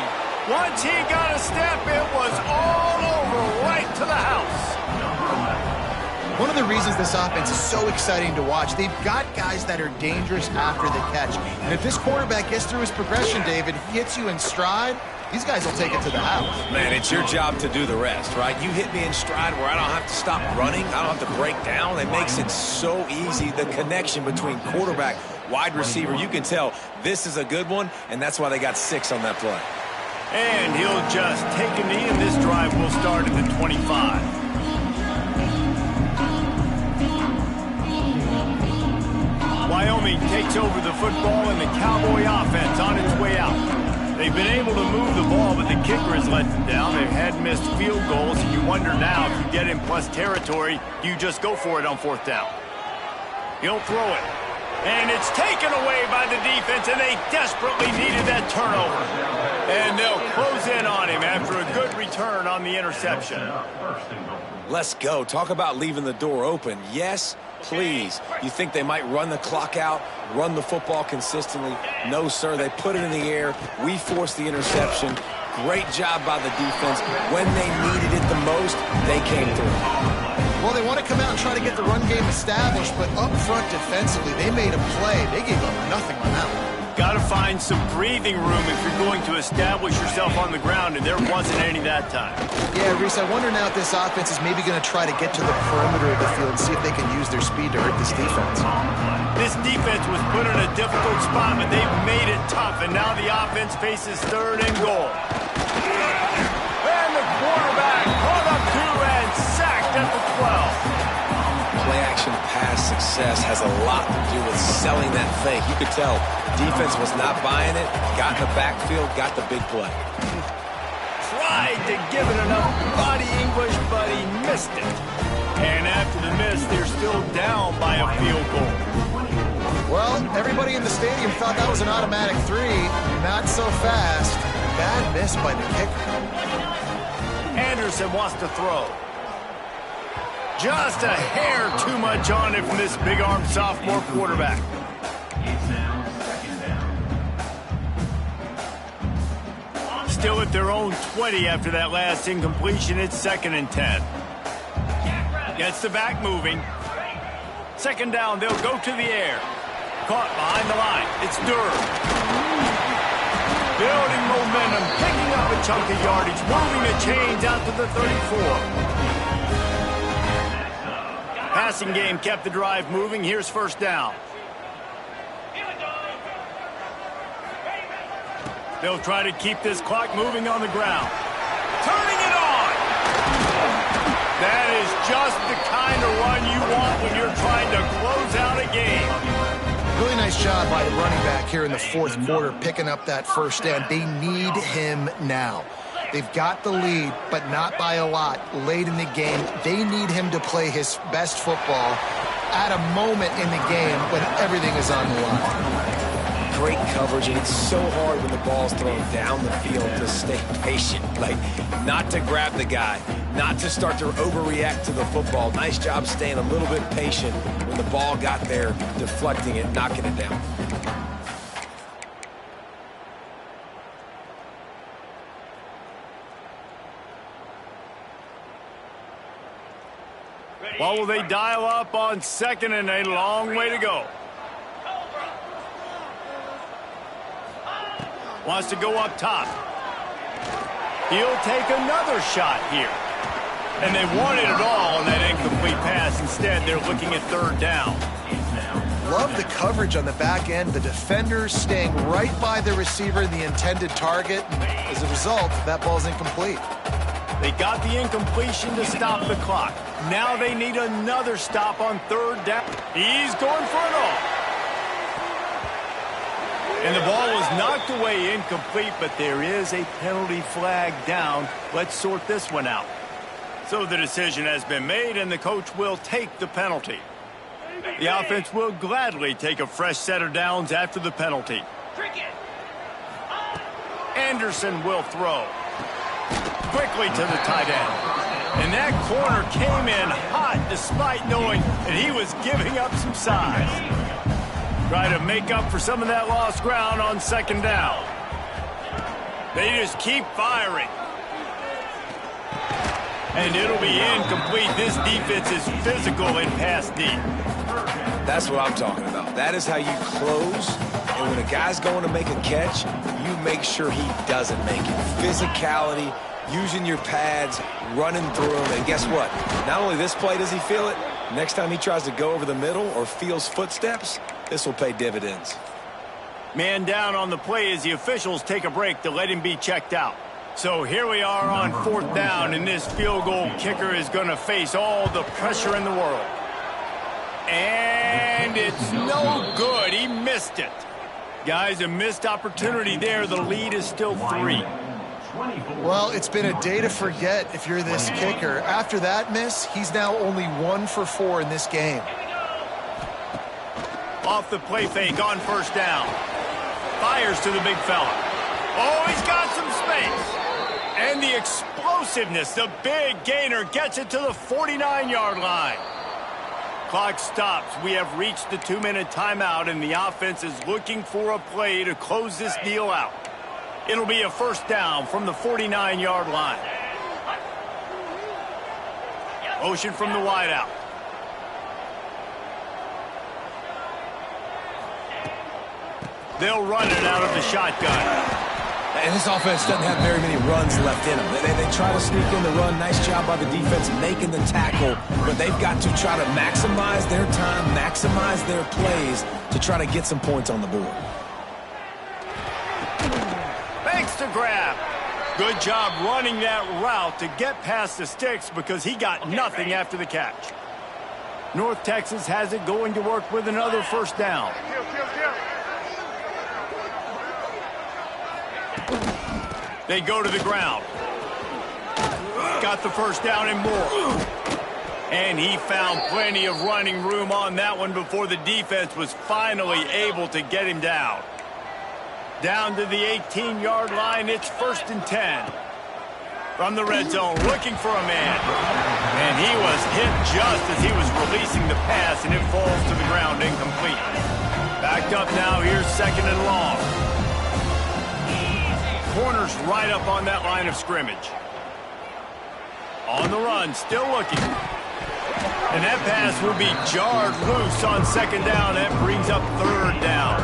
Once he got a step, it was all over right to the house. One of the reasons this offense is so exciting to watch, they've got guys that are dangerous after the catch. And if this quarterback gets through his progression, David, he hits you in stride, these guys will take it to the house. Man, it's your job to do the rest, right? You hit me in stride where I don't have to stop running. I don't have to break down. It makes it so easy. The connection between quarterback, wide receiver, you can tell this is a good one, and that's why they got 6 on that play. And he'll just take a knee, and this drive will start at the 25. Wyoming takes over the football, and the Cowboy offense on its way out. They've been able to move the ball, but the kicker has let them down. They've had missed field goals, and you wonder now, if you get in plus territory, you just go for it on 4th down. He'll throw it. And it's taken away by the defense, and they desperately needed that turnover. And they'll close in on him after a good return on the interception. Let's go. Talk about leaving the door open. Yes, please. You think they might run the clock out, run the football consistently? No, sir. They put it in the air. We forced the interception. Great job by the defense. When they needed it the most, they came through. Well, they want to come out and try to get the run game established, but up front defensively, they made a play. They gave up nothing on that one. Got to find some breathing room if you're going to establish yourself on the ground, and there wasn't any that time. Yeah, Reese, I wonder now if this offense is maybe going to try to get to the perimeter of the field and see if they can use their speed to hurt this defense. This defense was put in a difficult spot, but they've made it tough, and now the offense faces 3rd and goal. And the quarterback caught up to and sacked at the 12. Play-action pass success has a lot to do with selling that fake. You could tell defense was not buying it, got in the backfield, got the big play. Tried to give it enough body English, but he missed it. And after the miss, they're still down by a field goal. Well, everybody in the stadium thought that was an automatic 3. Not so fast. Bad miss by the kicker. Anderson wants to throw. Just a hair too much on it from this big-armed sophomore quarterback. Still at their own 20 after that last incompletion. It's 2nd and 10. Gets the back moving. 2nd down, they'll go to the air. Caught behind the line. It's Durham. Building momentum, picking up a chunk of yardage, moving the chains out to the 34. Passing game kept the drive moving. Here's 1st down. They'll try to keep this clock moving on the ground. Turning it on! That is just the kind of run you want when you're trying to close out a game. Really nice job by the running back here in the 4th quarter, picking up that 1st down. They need him now. They've got the lead, but not by a lot late in the game. They need him to play his best football at a moment in the game when everything is on the line. Great coverage, and it's so hard when the ball's thrown down the field to stay patient, like not to grab the guy, not to start to overreact to the football. Nice job staying a little bit patient when the ball got there, deflecting it, knocking it down. What will they dial up on 2nd and a long way to go? Wants to go up top. He'll take another shot here. And they wanted it all on that incomplete pass. Instead, they're looking at 3rd down. Love the coverage on the back end. The defenders staying right by the receiver, the intended target. As a result, that ball's incomplete. They got the incompletion to stop the clock. Now they need another stop on 3rd down. He's going for it all. And the ball was knocked away incomplete, but there is a penalty flag down. Let's sort this one out. So the decision has been made, and the coach will take the penalty. The offense will gladly take a fresh set of downs after the penalty. Anderson will throw. Quickly to the tight end. And that corner came in hot despite knowing that he was giving up some size. Try to make up for some of that lost ground on 2nd down. They just keep firing. And it'll be incomplete. This defense is physical in pass deep. That's what I'm talking about. That is how you close. And when a guy's going to make a catch, you make sure he doesn't make it. Physicality, using your pads, running through them. And guess what? Not only this play does he feel it, next time he tries to go over the middle or feels footsteps, this will pay dividends. Man down on the play as the officials take a break to let him be checked out. So here we are on 4th down, and this field goal kicker is going to face all the pressure in the world. And it's no good. He missed it. Guys, a missed opportunity there. The lead is still 3. Well, it's been a day to forget if you're this kicker. After that miss, he's now only 1 for 4 in this game. Off the play fake on 1st down. Fires to the big fella. Oh, he's got some space. And the explosiveness, the big gainer gets it to the 49-yard line. Clock stops. We have reached the 2-minute timeout, and the offense is looking for a play to close this deal out. It'll be a 1st down from the 49-yard line. Motion from the wideout. They'll run it out of the shotgun. And this offense doesn't have very many runs left in them. They try to sneak in the run. Nice job by the defense making the tackle. But they've got to try to maximize their time, maximize their plays to try to get some points on the board. Thanks to grab. Good job running that route to get past the sticks because he got nothing after the catch. North Texas has it going to work with another 1st down. They go to the ground. Got the 1st down and more. And he found plenty of running room on that one before the defense was finally able to get him down. Down to the 18-yard line, it's 1st and 10. From the red zone, looking for a man. And he was hit just as he was releasing the pass, and it falls to the ground incomplete. Backed up now, here's 2nd and long. Corners right up on that line of scrimmage. On the run, still looking. And that pass will be jarred loose on 2nd down. That brings up 3rd down.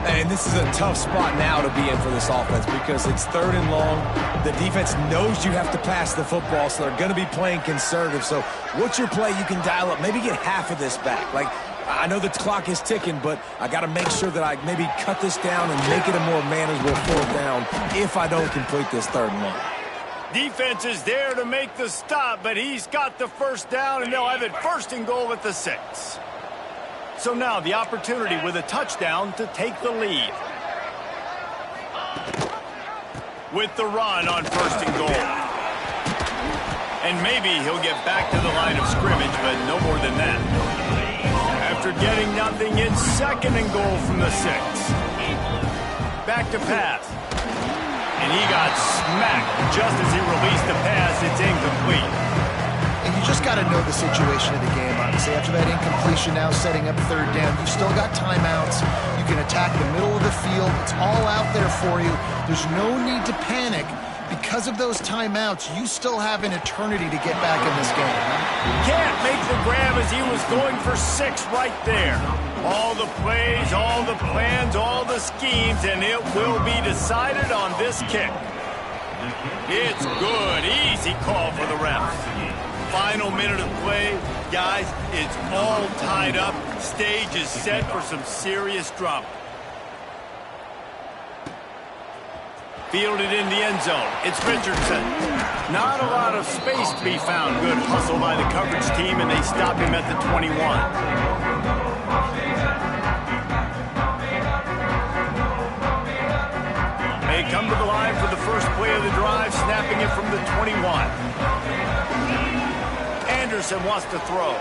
And this is a tough spot now to be in for this offense because it's 3rd and long. The defense knows you have to pass the football, so they're going to be playing conservative. So what's your play you can dial up? Maybe get half of this back. Like, I know the clock is ticking, but I got to make sure that I maybe cut this down and make it a more manageable 4th down if I don't complete this 3rd and long. Defense is there to make the stop, but he's got the 1st down, and they'll have it 1st and goal at the 6. So now the opportunity with a touchdown to take the lead. With the run on 1st and goal. And maybe he'll get back to the line of scrimmage, but no more than that. After getting nothing, it's 2nd and goal from the 6. Back to pass. And he got smacked just as he released the pass. It's incomplete. And you just got to know the situation of the game, obviously. After that incompletion now setting up 3rd down, you've still got timeouts. You can attack the middle of the field. It's all out there for you. There's no need to panic. Because of those timeouts, you still have an eternity to get back in this game. Can't make the grab as he was going for 6 right there. All the plays, all the plans, all the schemes, and it will be decided on this kick. It's good. Easy call for the refs. Final minute of play. Guys, it's all tied up. Stage is set for some serious drama. Fielded in the end zone. It's Richardson. Not a lot of space to be found. Good hustle by the coverage team, and they stop him at the 21. They come to the line for the first play of the drive, snapping it from the 21. Anderson wants to throw.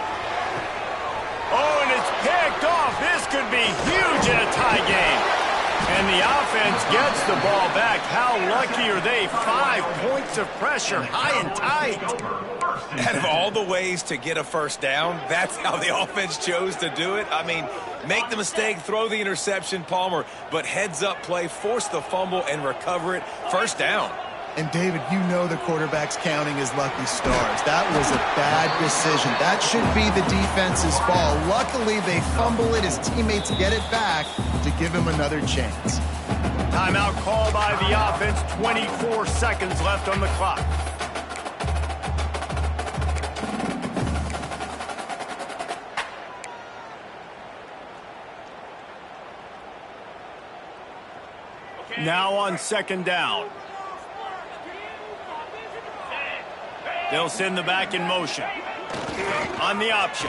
Oh, and it's picked off. This could be huge in a tie game. And the offense gets the ball back. How lucky are they? 5 points of pressure, high and tight. Out of all the ways to get a 1st down, that's how the offense chose to do it. I mean, make the mistake, throw the interception, Palmer, but heads-up play, force the fumble, and recover it. 1st down. And, David, you know the quarterback's counting his lucky stars. That was a bad decision. That should be the defense's ball. Luckily, they fumble it. His teammates get it back to give him another chance. Timeout call by the offense. 24 seconds left on the clock. Now on second down. They'll send the back in motion. On the option.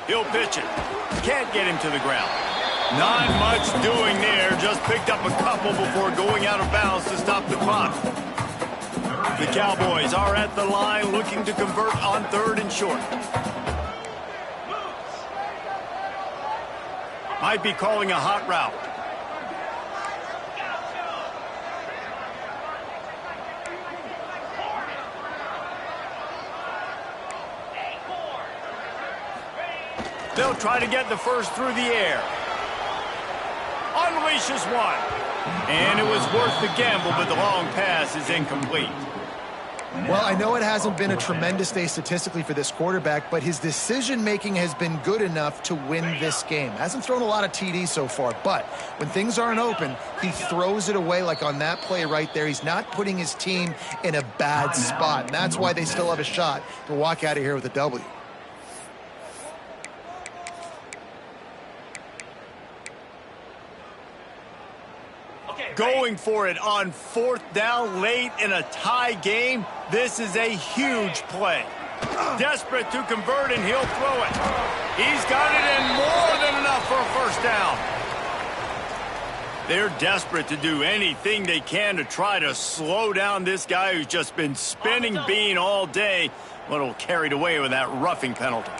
He'll pitch it. Can't get him to the ground. Not much doing there. Just picked up a couple before going out of bounds to stop the clock. The Cowboys are at the line looking to convert on 3rd and short. Might be calling a hot route. They'll try to get the first through the air. Unleashes one. And it was worth the gamble, but the long pass is incomplete. Well, I know it hasn't been a tremendous day statistically for this quarterback, but his decision-making has been good enough to win this game. Hasn't thrown a lot of TDs so far, but when things aren't open, he throws it away like on that play right there. He's not putting his team in a bad spot, and that's why they still have a shot to walk out of here with a W. Going for it on 4th down late in a tie game. This is a huge play. Desperate to convert, and he'll throw it. He's got it in more than enough for a first down. They're desperate to do anything they can to try to slow down this guy who's just been spinning bean all day. A little carried away with that roughing penalty.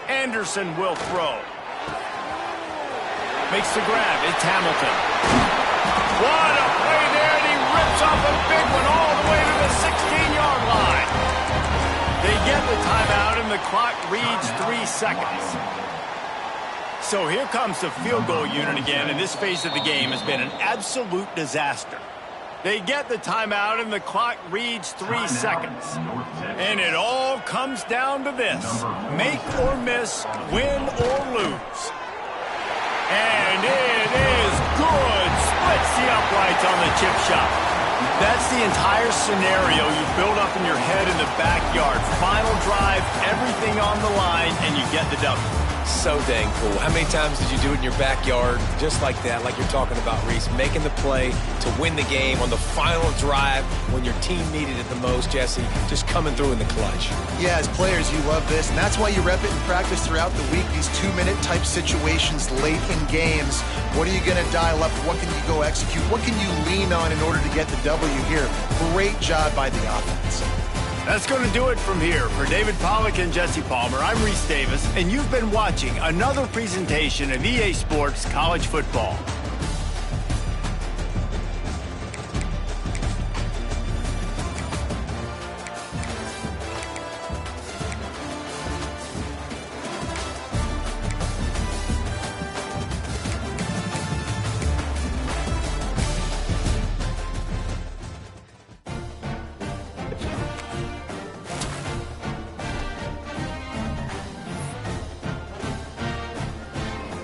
Anderson will throw. Makes the grab. It's Hamilton. What a play there, and he rips off a big one all the way to the 16-yard line. They get the timeout, and the clock reads 3 seconds. So here comes the field goal unit again, and this phase of the game has been an absolute disaster. They get the timeout, and the clock reads 3 seconds. And it all comes down to this. Make or miss, win or lose. And it is good. Splits the uprights on the chip shot. That's the entire scenario you build up in your head in the backyard. Final drive, everything on the line, and you get the W. So dang cool. How many times did you do it in your backyard just like that, like you're talking about, Reese, making the play to win the game on the final drive when your team needed it the most, Jesse, just coming through in the clutch. Yeah, as players, you love this, and that's why you rep it in practice throughout the week, these 2-minute type situations late in games. What are you going to dial up? What can you go execute? What can you lean on in order to get the W here? Great job by the offense. That's going to do it from here. For David Pollack and Jesse Palmer, I'm Reese Davis, and you've been watching another presentation of EA Sports College Football.